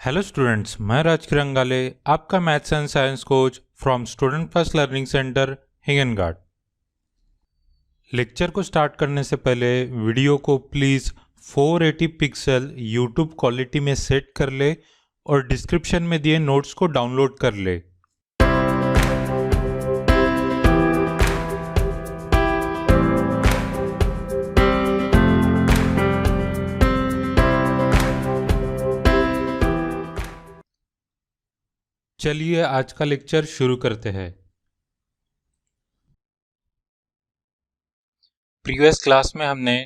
Hello students, मैं राज किरंगाले, आपका maths and science coach from student first learning centre Hinganghat. Lecture को start करने से पहले वीडियो को प्लीज़ 480 पिक्सल यूट्यूब क्वालिटी में सेट कर ले और डिस्क्रिप्शन में दिए नोट्स को डाउनलोड कर ले। चलिए आज का लेक्चर शुरू करते हैं। प्रीवियस क्लास में हमने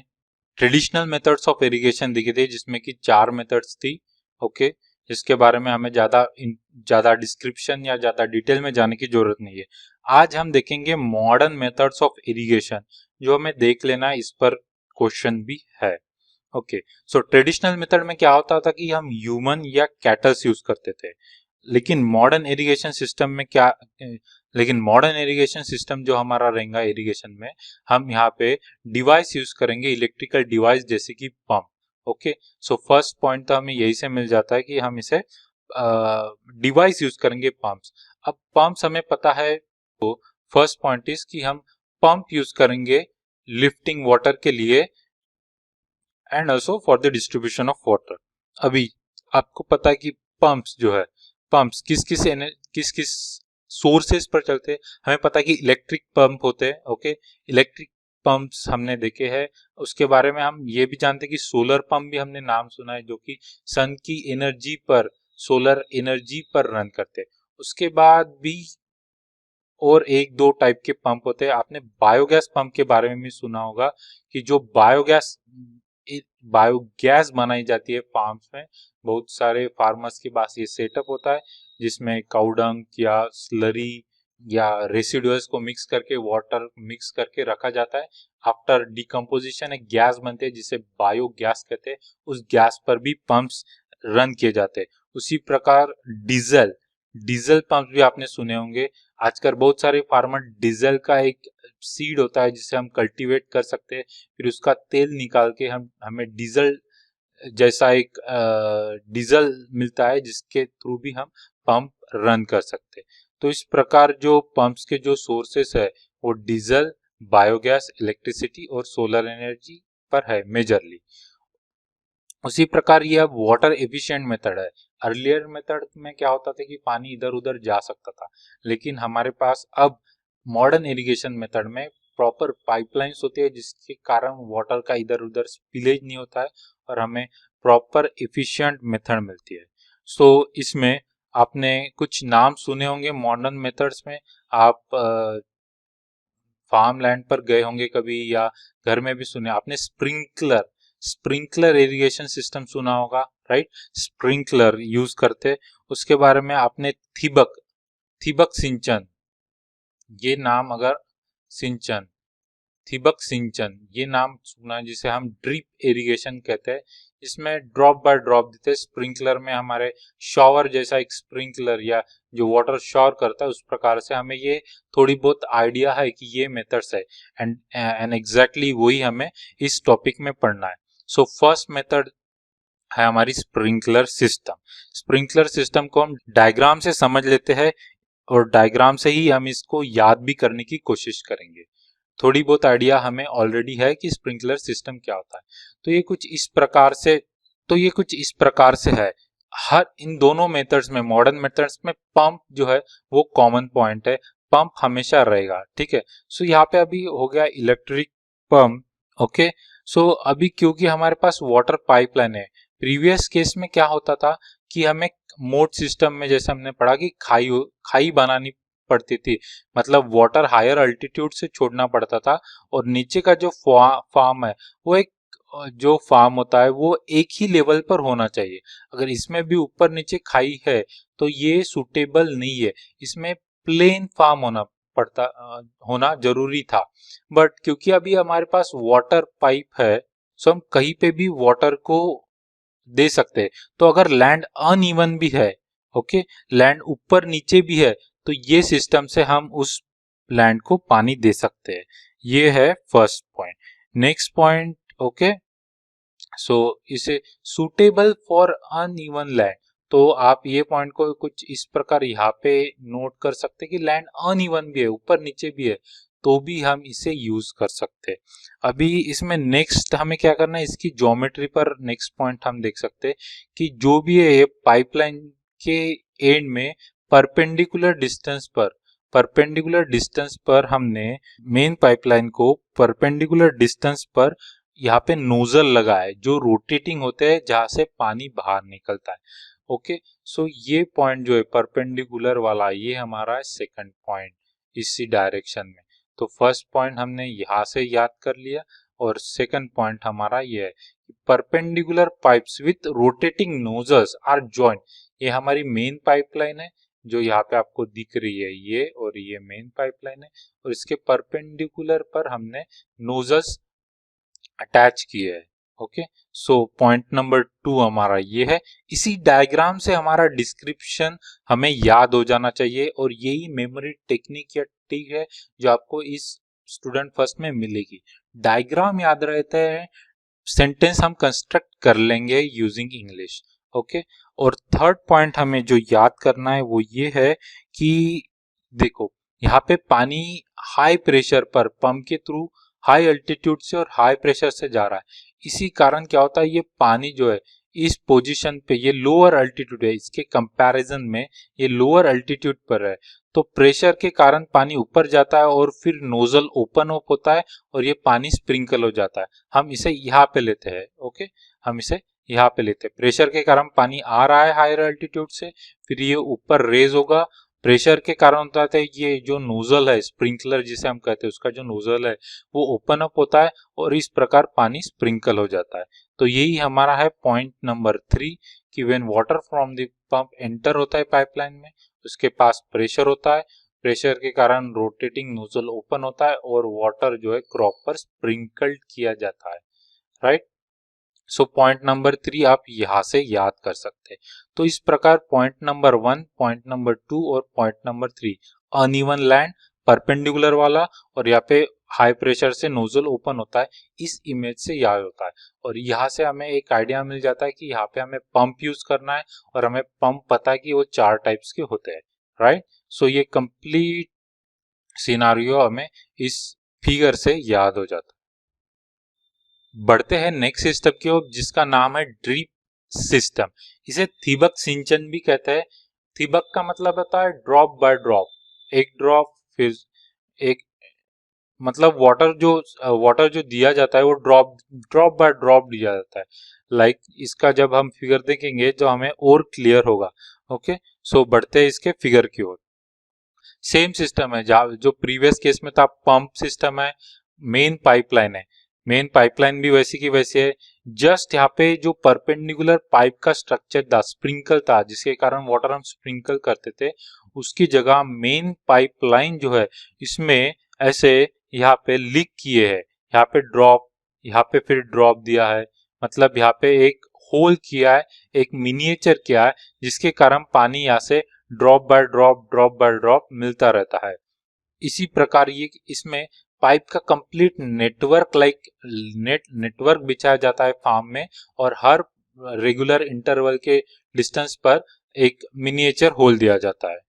ट्रेडिशनल मेथड्स ऑफ इरिगेशन देखे थे, जिसमें कि 4 मेथड्स थी। ओके, जिसके बारे में हमें ज़्यादा डिस्क्रिप्शन या ज़्यादा डिटेल में जाने की जरूरत नहीं है। आज हम देखेंगे मॉडर्न मेथड्स ऑफ इरिगेशन, जो हमें देख लेना है, इस पर क्वेश्चन भी है। ओके, सो ट्रेडिशनल मेथड में क्या होता था कि हम ह्यूमन या कैटल्स यूज करते थे, लेकिन मॉडर्न इरिगेशन सिस्टम में जो हमारा रहेगा इरिगेशन में, हम यहाँ पे डिवाइस यूज करेंगे, इलेक्ट्रिकल डिवाइस जैसे कि pump. Okay, so first point तो हमें यही से मिल जाता है कि हम इसे डिवाइस यूज करेंगे, पंप्स। अब पंप्स हमें पता है, तो फर्स्ट पॉइंट इज कि हम पंप यूज करेंगे लिफ्टिंग वाटर के लिए and also for the distribution of water. अभी आपको पता है कि पंप्स जो है, पंप्स किस किस सोर्सेस पर चलते हैं। हमें पता है कि इलेक्ट्रिक पंप होते हैं। ओके, इलेक्ट्रिक पंप्स हमने देखे हैं। उसके बारे में हम ये भी जानते हैं कि सोलर पंप भी हमने नाम सुना है, जो कि सन की एनर्जी पर, सोलर एनर्जी पर रन करते हैं। उसके बाद भी और एक दो टाइप के पंप होते हैं। आपने बायोगैस पंप के बारे में भी सुना होगा कि जो बायोगैस बनाई जाती है फार्म्स में। बहुत सारे फार्मर्स के पास ये सेटअप होता है, जिसमें काउडंग या स्लरी या रेसिडुअल्स को मिक्स करके, वाटर मिक्स करके रखा जाता है। आफ्टर डिकम्पोजिशन एक गैस बनते हैं जिसे बायोगैस कहते हैं। उस गैस पर भी पंप्स रन किए जाते हैं। उसी प्रकार डीजल पंप भी आपने सुने होंगे। आजकल बहुत सारे फार्मर डीजल का एक सीड होता है जिसे हम कल्टीवेट कर सकते हैं, फिर उसका तेल निकाल के हमें डीजल जैसा एक डीजल मिलता है, जिसके थ्रू भी हम पंप रन कर सकते हैं। तो इस प्रकार जो पंप्स के जो सोर्सेस है, वो डीजल, बायोगैस, इलेक्ट्रिसिटी और सोलर एनर्जी पर है मेजरली। उसी प्रकार ये अब वाटर एफिशिएंट मेथड है। अर्लियर मेथड में क्या होता था कि पानी इधर उधर जा सकता था, लेकिन हमारे पास अब मॉडर्न इरिगेशन मेथड में प्रॉपर पाइपलाइंस होती है, जिसके कारण वाटर का इधर उधर स्पिलेज नहीं होता है और हमें प्रॉपर एफिशिएंट मेथड मिलती है। सो इसमें आपने कुछ नाम सुने होंगे मॉडर्न मेथड्स में। आप फार्म लैंड पर गए होंगे कभी, या घर में भी सुने आपने। स्प्रिंकलर इरिगेशन सिस्टम सुना होगा, राइट? स्प्रिंकलर यूज करते। उसके बारे में आपने थिबक सिंचन, ये नाम अगर सिंचन थिबक सिंचन ये नाम सुना है, जिसे हम ड्रिप इरिगेशन कहते हैं। इसमें ड्रॉप बाय ड्रॉप देते हैं। स्प्रिंकलर में हमारे शॉवर जैसा एक स्प्रिंकलर, या जो वाटर शॉवर करता है, उस प्रकार से हमें ये थोड़ी बहुत आइडिया है कि ये मेथड्स है। एंड एग्जैक्टली वही हमें इस टॉपिक में पढ़ना है। सो फर्स्ट मेथड है हमारी स्प्रिंकलर सिस्टम। स्प्रिंकलर सिस्टम को हम डायग्राम से समझ लेते हैं, और डायग्राम से ही हम इसको याद भी करने की कोशिश करेंगे। थोड़ी बहुत आइडिया हमें ऑलरेडी है कि स्प्रिंकलर सिस्टम क्या होता है। तो ये कुछ इस प्रकार से है। हर इन दोनों मेथड्स में, मॉडर्न मेथड्स में, पंप जो है वो कॉमन पॉइंट है। पंप हमेशा रहेगा, ठीक है। सो यहाँ पे अभी हो गया इलेक्ट्रिक पंप। ओके, सो अभी क्योंकि हमारे पास वाटर पाइपलाइन है, प्रीवियस केस में क्या होता था कि हमें मोड सिस्टम में, जैसे हमने पढ़ा कि खाई बनानी पड़ती थी, मतलब वाटर हायर अल्टीट्यूड से छोड़ना पड़ता था, और नीचे का जो फार्म है, वो एक जो फार्म होता है वो एक ही लेवल पर होना चाहिए। अगर इसमें भी ऊपर नीचे खाई है तो ये सुटेबल नहीं है। इसमें प्लेन फार्म होना जरूरी था। बट क्योंकि अभी हमारे पास वाटर पाइप है, सो हम कहीं पे भी वाटर को दे सकते हैं। तो अगर लैंड अनइवन भी है, ओके, लैंड ऊपर नीचे भी है, तो ये सिस्टम से हम उस लैंड को पानी दे सकते हैं। ये है first point. Next point, okay, so इसे सुटेबल फॉर अनइवन लैंड। तो आप ये पॉइंट को कुछ इस प्रकार यहाँ पे नोट कर सकते हैं कि लैंड अनइवन भी है, ऊपर नीचे भी है, तो भी हम इसे यूज कर सकते हैं। अभी इसमें नेक्स्ट हमें क्या करना है, इसकी ज्योमेट्री पर नेक्स्ट पॉइंट हम देख सकते हैं कि जो भी है ये पाइपलाइन के एंड में परपेंडिकुलर डिस्टेंस पर हमने मेन पाइपलाइन को परपेंडिकुलर डिस्टेंस पर यहाँ पे नोजल लगा है जो रोटेटिंग होते हैं, जहां से पानी बाहर निकलता है। ओके, सो ये पॉइंट जो है परपेंडिकुलर वाला, ये हमारा सेकंड पॉइंट इसी डायरेक्शन में। तो फर्स्ट पॉइंट हमने यहाँ से याद कर लिया और सेकंड पॉइंट हमारा ये है, perpendicular pipes with rotating nozzles are joint. ये हमारी मेन पाइपलाइन है जो यहाँ पे आपको दिख रही है, ये और ये मेन पाइपलाइन है, और इसके परपेंडिकुलर पर हमने नोजल्स अटैच किए है। ओके, सो पॉइंट नंबर 2 हमारा ये है। इसी डायग्राम से हमारा डिस्क्रिप्शन हमें याद हो जाना चाहिए, और यही मेमोरी टेक्निक या ट्रिक है जो आपको इस स्टूडेंट फर्स्ट में मिलेगी। डायग्राम याद रहता है, सेंटेंस हम कंस्ट्रक्ट कर लेंगे यूजिंग इंग्लिश। ओके, और थर्ड पॉइंट हमें जो याद करना है वो ये है कि देखो यहाँ पे पानी हाई प्रेशर पर पंप के थ्रू हाई अल्टीट्यूड से और हाई प्रेशर से जा रहा है। इसी कारण क्या होता है, ये पानी जो है इस पोजीशन पे, ये लोअर अल्टीट्यूड है, इसके कंपैरिजन में ये लोअर अल्टीट्यूड पर है, तो प्रेशर के कारण पानी ऊपर जाता है और फिर नोजल ओपन अप होता है और ये पानी स्प्रिंकल हो जाता है। हम इसे यहाँ पे लेते हैं। ओके, हम इसे यहाँ पे लेते हैं। प्रेशर के कारण पानी आ रहा है हायर अल्टीट्यूड से, फिर ये ऊपर रेज होगा, प्रेशर के कारण होता है ये जो नोजल है, स्प्रिंकलर जिसे हम कहते हैं, उसका जो नोजल है वो ओपन अप होता है और इस प्रकार पानी स्प्रिंकल हो जाता है। तो यही हमारा है पॉइंट नंबर 3 कि when water from the pump enter होता है पाइपलाइन में, उसके पास प्रेशर होता है, प्रेशर के कारण रोटेटिंग नोजल ओपन होता है और वाटर जो है क्रॉप पर स्प्रिंकल्ड किया जाता है। राइट, सो पॉइंट नंबर 3 आप यहां से याद कर सकते हैं। तो इस प्रकार पॉइंट नंबर 1, पॉइंट नंबर 2 और point number 3 uneven land, perpendicular वाला, और यहाँ पे हाई प्रेशर से नोजल ओपन होता है, इस इमेज से याद होता है। और यहाँ से हमें एक आइडिया मिल जाता है कि यहाँ पे हमें पंप यूज करना है, और हमें पंप पता है कि वो 4 टाइप्स के होते हैं। राइट, सो ये कंप्लीट सिनारियो हमें इस फिगर से याद हो जाता है। बढ़ते हैं नेक्स्ट सिस्टम की ओर, जिसका नाम है ड्रिप सिस्टम। इसे थिबक सिंचन भी कहते हैं। थिबक का मतलब होता है ड्रॉप बाय ड्रॉप, एक ड्रॉप फिर एक, मतलब वाटर जो दिया जाता है वो ड्रॉप बाय ड्रॉप दिया जाता है। लाइक इसका जब हम फिगर देखेंगे तो हमें और क्लियर होगा। ओके, सो बढ़ते हैं इसके फिगर की ओर। सेम सिस्टम है जहाँ जो प्रीवियस केस में था, पंप सिस्टम है, मेन पाइपलाइन है, मेन पाइपलाइन भी वैसी की वैसी है। जस्ट यहाँ पे जो परपेंडिकुलर पाइप का स्ट्रक्चर था, स्प्रिंकल था, जिसके कारण वाटर हम स्प्रिंकल करते थे, उसकी जगह मेन पाइपलाइन जो है इसमें ऐसे यहाँ पे लीक किए है, यहाँ पे ड्रॉप, यहाँ पे फिर ड्रॉप दिया है, मतलब यहाँ पे एक होल किया है, एक मिनिएचर किया है, जिसके कारण पानी यहाँ से ड्रॉप बाय ड्रॉप मिलता रहता है। इसी प्रकार ये इसमें पाइप का कंप्लीट नेटवर्क नेटवर्क बिछाया जाता है फार्म में, और हर रेगुलर इंटरवल के डिस्टेंस पर एक मिनिएचर होल दिया जाता है।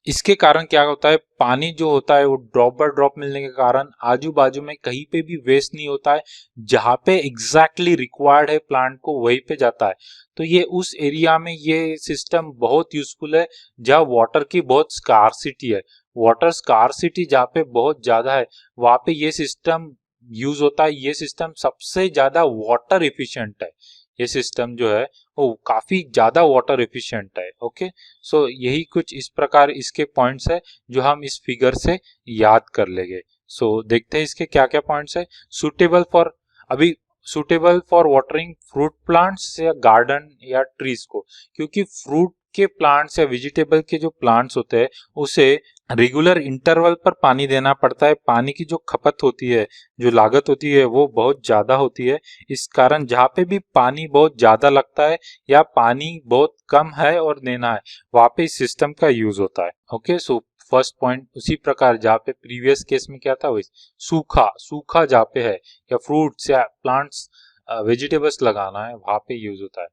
इसके कारण क्या होता है, पानी जो होता है वो ड्रॉप बाय ड्रॉप मिलने के कारण आजू बाजू में कहीं पे भी वेस्ट नहीं होता है, जहां पे एग्जैक्टली रिक्वायर्ड है प्लांट को वहीं पे जाता है। तो ये उस एरिया में ये सिस्टम बहुत यूजफुल है जहाँ वाटर की बहुत स्कार्सिटी है। वाटर स्कार्सिटी जहाँ पे बहुत ज्यादा है वहां पे ये सिस्टम यूज होता है। ये सिस्टम सबसे ज्यादा वाटर इफिशिएंट है। ये सिस्टम जो है वो काफी ज्यादा वाटर एफिशिएंट है। ओके, सो यही कुछ इस प्रकार इसके पॉइंट्स है जो हम इस फिगर से याद कर लेंगे। सो देखते हैं इसके क्या क्या पॉइंट्स है। सुटेबल फॉर, अभी suitable for watering fruit plants या गार्डन या ट्रीज को, क्योंकि फ्रूट के प्लांट्स या वेजिटेबल के जो प्लांट्स होते हैं उसे रेगुलर इंटरवल पर पानी देना पड़ता है। पानी की जो खपत होती है, जो लागत होती है, वो बहुत ज्यादा होती है। इस कारण जहाँ पे भी पानी बहुत ज्यादा लगता है या पानी बहुत कम है और देना है, वहां पे इस सिस्टम का यूज होता है। ओके, सो फर्स्ट पॉइंट उसी प्रकार जहाँ पे प्रीवियस केस में क्या था, वही सूखा जहाँ पे है या फ्रूट्स या प्लांट्स वेजिटेबल्स लगाना है वहां पे यूज होता है।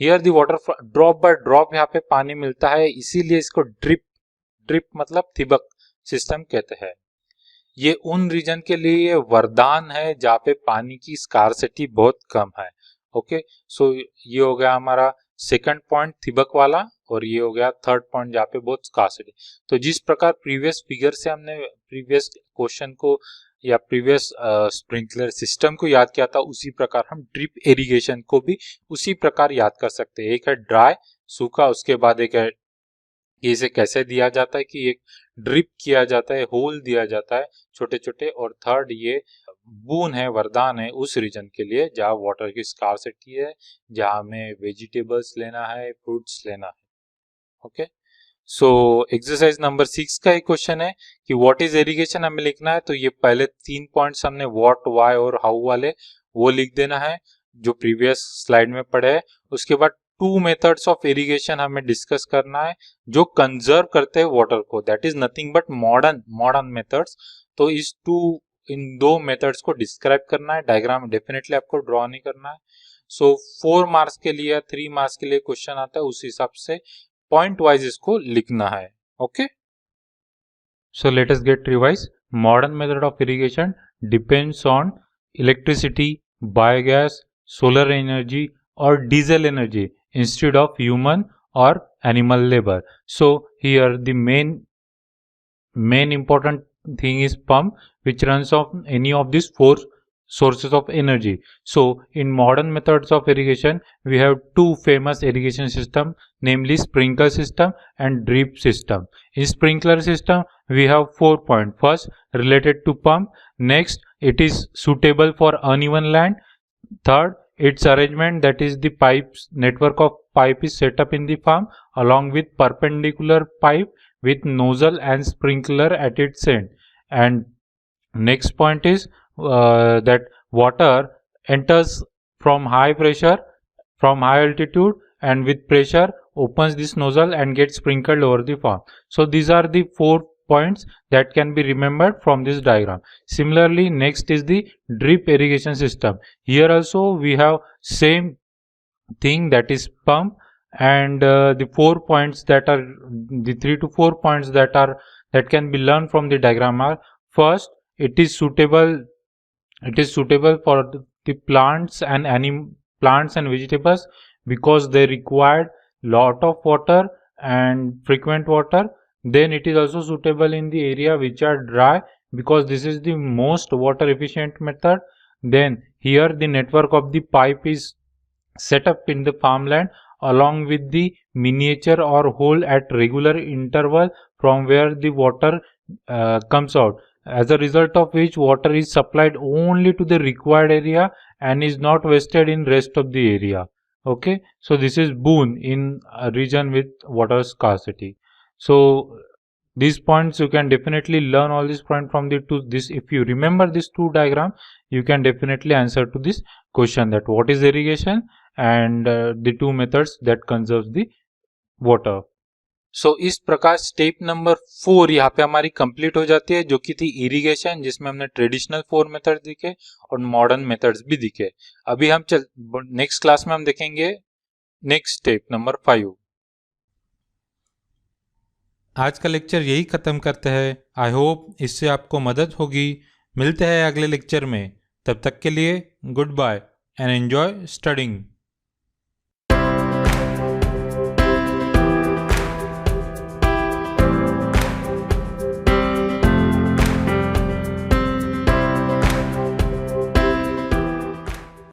Here the water drop by drop यहाँ पे पानी मिलता है, इसीलिए इसको ड्रिप मतलब थिबक सिस्टम कहते हैं। ये उन रीजन के लिए वरदान है जहाँ पे पानी की स्कार्सिटी बहुत कम है। ओके, सो ये हो गया हमारा सेकंड पॉइंट थिबक वाला, और ये हो गया थर्ड पॉइंट जहाँ पे बहुत स्कार्सिटी। तो जिस प्रकार प्रीवियस फिगर से हमने प्रीवियस क्वेश्चन को या प्रीवियस स्प्रिंकलर सिस्टम को याद किया था, उसी प्रकार हम ड्रिप इरिगेशन को भी उसी प्रकार याद कर सकते हैं। एक है ड्राई सूखा, उसके बाद एक है कि इसे कैसे दिया जाता है कि एक ड्रिप किया जाता है, होल दिया जाता है छोटे छोटे, और थर्ड ये बून है, वरदान है उस रीजन के लिए जहाँ वाटर की स्कार्सिटी है, जहाँ हमें वेजिटेबल्स लेना है, फ्रूट्स लेना है। ओके, सो एक्सरसाइज नंबर 6 का एक क्वेश्चन है कि व्हाट इज इरिगेशन हमें लिखना है। तो ये पहले 3 पॉइंट्स हमने व्हाट, व्हाई और हाउ वाले वो लिख देना है जो प्रीवियस स्लाइड में पढ़े है। उसके बाद 2 मेथड्स ऑफ इरिगेशन हमें डिस्कस करना है जो कंजर्व करते हैं वाटर को, that is nothing but modern methods. तो इन 2 मेथड्स को डिस्क्राइब करना है, डायग्राम डेफिनेटली आपको ड्रॉ नहीं करना है। सो 4 मार्क्स के लिए या 3 मार्क्स के लिए क्वेश्चन आता है, उस हिसाब से पॉइंट वाइज इसको लिखना है। Okay, so let us get revise. Modern method of irrigation depends on electricity, biogas, solar energy और diesel energy instead of human or animal labor. So here the main important thing is pump, which runs on any of these 4 sources of energy. So in modern methods of irrigation we have 2 famous irrigation system, namely sprinkler system and drip system. In sprinkler system we have 4 points. First, related to pump. Next, it is suitable for uneven land. Third, its arrangement, that is the pipes, network of pipe is set up in the farm along with perpendicular pipe with nozzle and sprinkler at its end. And next point is that water enters from high pressure, from high altitude, and with pressure opens this nozzle and gets sprinkled over the farm. So these are the 4 points that can be remembered from this diagram. Similarly, next is the drip irrigation system. Here also we have same thing, that is pump, and the 4 points that are the 3 to 4 points that can be learned from the diagram are: first, it is suitable for the plants and vegetables because they require lot of water and frequent water. Then it is also suitable in the area which are dry because this is the most water efficient method. Then here the network of the pipe is set up in the farmland along with the miniature or hole at regular interval from where the water comes out, as a result of which water is supplied only to the required area and is not wasted in rest of the area. Okay, so this is boon in a region with water scarcity. So these points you can definitely learn all these points from this. If you remember this 2 diagram, you can definitely answer to this question, that what is irrigation and the 2 methods that conserves the water. सो इस प्रकार step number 4 यहाँ पे हमारी complete हो जाती है, जो कि थी इरिगेशन, जिसमें हमने ट्रेडिशनल 4 मेथड दिखे और मॉडर्न मेथड्स भी दिखे। अभी हम नेक्स्ट क्लास में हम देखेंगे नेक्स्ट स्टेप नंबर 5। आज का लेक्चर यही खत्म करते हैं। आई होप इससे आपको मदद होगी। मिलते हैं अगले लेक्चर में, तब तक के लिए goodbye and enjoy studying.